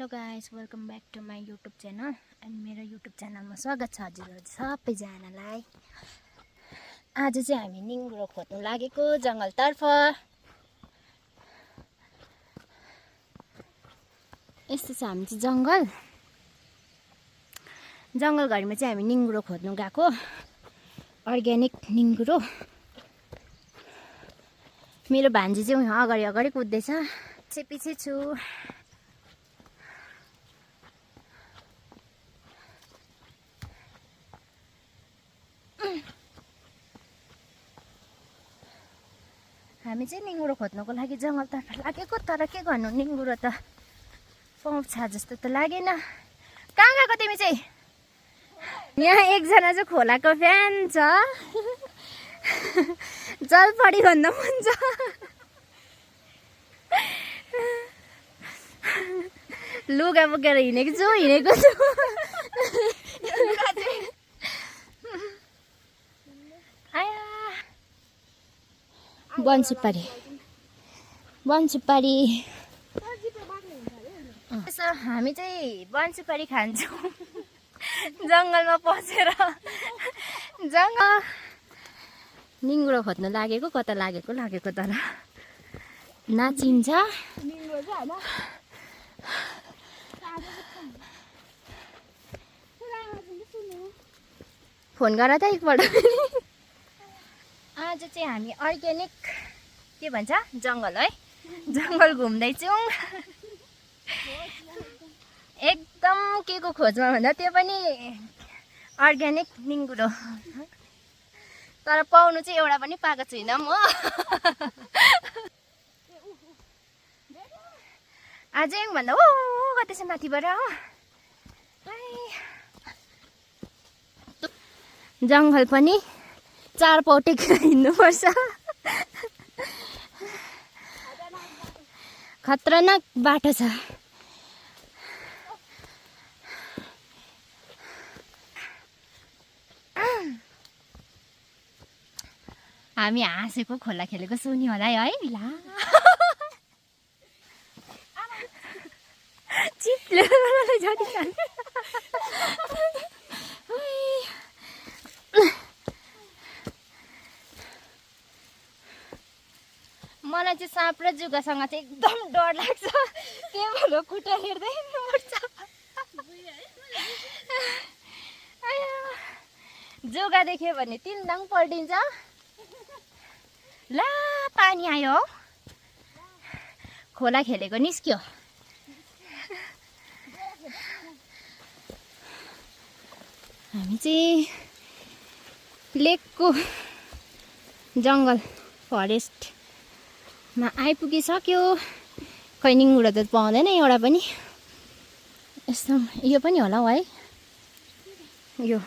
Hello guys, welcome back to my YouTube channel and मेरो YouTube च्यानलमा स्वागत छ हजुरहरू सबैजनालाई। आज चाहिँ हामी निङ्गुरो खोज्नु लागेको जङ्गलतर्फ। यस्तो छ हामी चाहिँ जङ्गलघरिमा चाहिँ हामी निङ्गुरो खोज्नु गएको। अर्ग्यानिक निङ्गुरो। मेरो भान्जी चाहिँ यहाँ अगाडि कुद्दैछ, पछि छु। हामी चाहिँ निङ्गुरो खोज्नको लागि जङ्गलतर्फ लागेको, तर के गर्नु, निङ्गुरो त पाउँछ जस्तो त लागेन। कहाँ गएको तिमी चाहिँ? यहाँ एकजना चाहिँ खोलाको फ्यान छ, जलपरी भन्दा मन छ। लुगा बोकेर हिँडेको छु। बनसुपारी हामी चाहिँ बनसुपारी खान्छौँ जङ्गलमा पसेर। निङ्गुरो खोज्नु लागेको, कता लागेको तर नाचिन्छ। फोन गर त एकपल्ट। आज चाहिँ हामी अर्ग्यानिक के भन्छ जङ्गल है, जङ्गल घुम्दैछौँ। एकदम के को खोजमा भन्दा त्यो पनि अर्ग्यानिक निङ्गुरो। तर पाउनु चाहिँ एउटा पनि पाएको छुइनँ म। अझै भन्दा ओ कतै छ माथिबाट हो। जङ्गल पनि 4 पाउ टेकेर हिँड्नुपर्छ। खतरनाक बाटो छ। हामी हाँसेको खोला खेलेको सुन्यो होला है। ला चिप्ले मलाई चाहिँ साँप र जुगासँग चाहिँ एकदम डर लाग्छ। त्यही भएर खुट्टा हेर्दै मर्छ। जुगा देख्यो भने तिनदाङ पल्टिन्छ। ला पानी आयो हौ, खोला खेलेको निस्क्यो। हामी चाहिँ लेकको जङ्गल फरेस्टमा आइपुगिसक्यो। खै निङ्गुरो त पाउँदैन एउटा पनि। यस्तो यो पनि होला हौ है, यो